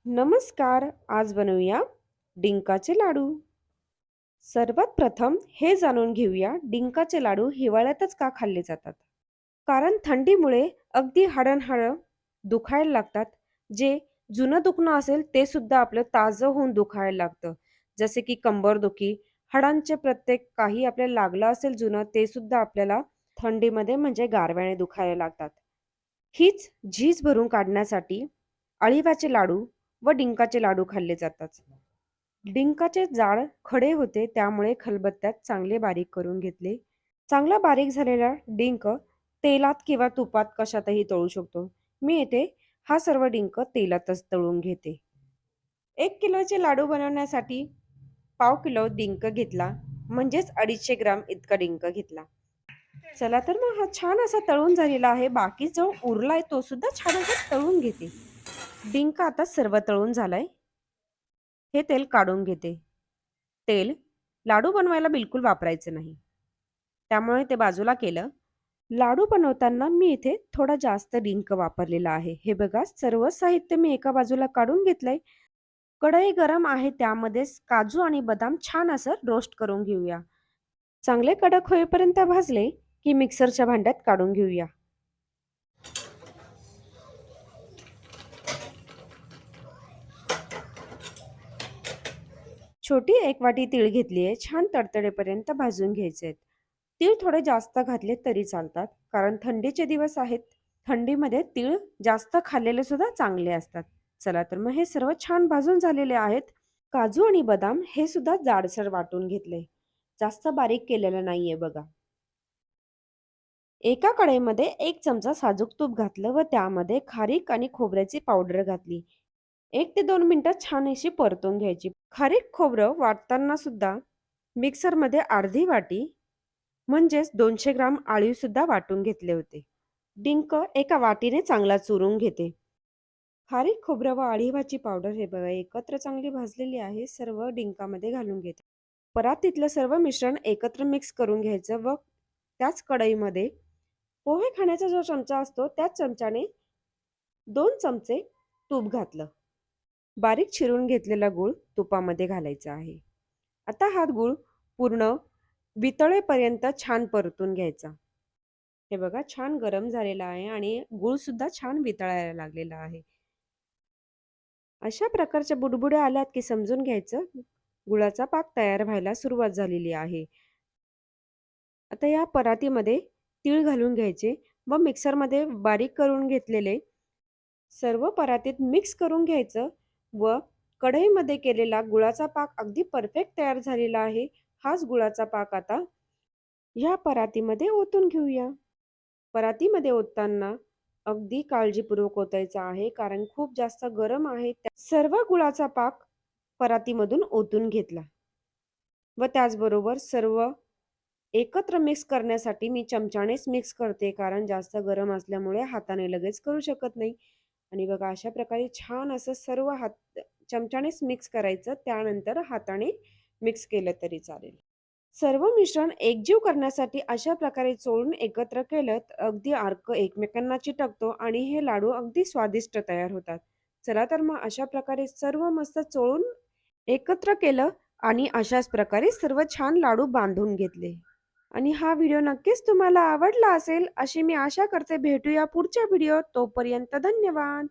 नमस्कार. आज बनवूया डिंकाचे लाडू. सर्वात प्रथम हे जाणून घेऊया डिंकाचे लाडू हिवाळ्यातच का खाल्ले जातात. कारण थंडीमुळे अगदी हाडं दुखायला लागतात. जे जुनं दुखणं असेल ते सुद्धा आपलं ताजं होऊन दुखायला लागतं. जसे की कंबरदुखी, हाडांचे प्रत्येक काही आपल्याला लागलं असेल जुनं ते सुद्धा आपल्याला थंडीमध्ये म्हणजे गारव्याने दुखायला लागतात. हीच झीज भरून काढण्यासाठी अळीवाचे लाडू व डिंकाचे लाडू खाल्ले जातात. डिंकाचे जाड खडे होते त्यामुळे खलबत्त्यात चांगले बारीक करून घेतले. चांगला बारीक झालेला डिंक तेलात किंवा तुपात कशातही तळू शकतो. मी येथे हा सर्व डिंक तेलातच तळून घेते. 1 किलोचे लाडू बनवण्यासाठी पाव किलो डिंक घेतला म्हणजेच 250 ग्राम इतका डिंक घेतला. चला तर मग हा छान असा तळून झालेला आहे. बाकी जो उरलाय तो सुद्धा छान असा तळून घेते. डिंक आता सर्व तळून झालाय. हे तेल काढून घेते. तेल लाडू बनवायला बिलकुल वापरायचं नाही. त्यामुळे ते बाजूला केलं. लाडू बनवताना मी इथे थोडा जास्त डिंक वापरलेला आहे. हे बघा सर्व साहित्य मी एका बाजूला काढून घेतलंय. कढई गरम आहे त्यामध्येच काजू आणि बदाम छान असं रोस्ट करून घेऊया. चांगले कडक होईपर्यंत भाजले की मिक्सरच्या भांड्यात काढून घेऊया. छोटी एक वाटी तीळ घेतली आहे. छान तडतडेपर्यंत भाजून घ्यायचे आहेत. तीळ थोडे जास्त घातले तरी चालतात कारण थंडीचे दिवस आहेत. थंडीमध्ये तीळ जास्त खाल्लेले सुद्धा चांगले असतात. चला तर मग हे सर्व छान भाजून झालेले आहेत. काजू आणि बदाम हे सुद्धा जाडसर वाटून घेतले. जास्त बारीक केलेलं नाहीये बघा. एका कढईमध्ये 1 चमचा साजूक तूप घातलं व त्यामध्ये खारीक आणि खोबऱ्याची पावडर घातली. 1 ते 2 मिनिटं छान अशी परतून घ्यायची. खारीक खोबरं वाटताना सुद्धा मिक्सरमध्ये अर्धी वाटी म्हणजेच 200 ग्राम आळीव सुद्धा वाटून घेतले होते. डिंक एका वाटीने चांगला चुरून घेते. खारीक खोबरं व आळीवाची पावडर हे बघा एकत्र चांगली भाजलेली आहे. सर्व डिंकामध्ये घालून घेते. परातीतलं सर्व मिश्रण एकत्र मिक्स करून घ्यायचं व त्याच कढईमध्ये पोहे खाण्याचा जो चमचा असतो त्याच चमच्याने 2 चमचे तूप घातलं. बारीक चिरून घेतलेला गूळ तुपामध्ये घालायचा आहे. आता हा गूळ पूर्ण वितळेपर्यंत छान परतून घ्यायचा. हे बघा छान गरम झालेला आहे आणि गूळ सुद्धा छान वितळायला लागलेला आहे. अशा प्रकारच्या बुडबुड्या आल्यात की समजून घ्यायचं गुळाचा पाक तयार व्हायला सुरुवात झालेली आहे. आता या परातीमध्ये तीळ घालून घ्यायचे व मिक्सरमध्ये बारीक करून घेतलेले सर्व परातीत मिक्स करून घ्यायचं व कढईमध्ये केलेला गुळाचा पाक अगदी परफेक्ट तयार झालेला आहे. हाच गुळाचा पाक आता ह्या परातीमध्ये ओतून घेऊया. परातीमध्ये ओतताना अगदी काळजीपूर्वक ओतायचा आहे कारण खूप जास्त गरम आहे. सर्व गुळाचा पाक परातीमधून ओतून घेतला व त्याचबरोबर सर्व एकत्र मिक्स करण्यासाठी मी चमच्यानेच मिक्स करते कारण जास्त गरम असल्यामुळे हाताने लगेच करू शकत नाही. आणि बघा अशा प्रकारे छान असं सर्व चमच्यानेच मिक्स करायचं. त्यानंतर हाताने मिक्स केलं तरी चालेल. सर्व मिश्रण एकजीव करण्यासाठी अशा प्रकारे चोळून एकत्र केलं तर अगदी अर्क एकमेकांना चिटकतो आणि हे लाडू अगदी स्वादिष्ट तयार होतात. चला तर मग अशा प्रकारे सर्व मस्त चोळून एकत्र केलं आणि अशाच प्रकारे सर्व छान लाडू बांधून घेतले. आणि हा व्हिडिओ नक्कीच तुम्हाला आवडला असेल अशी मी आशा करते. भेटूया पुढच्या व्हिडिओत. तोपर्यंत धन्यवाद.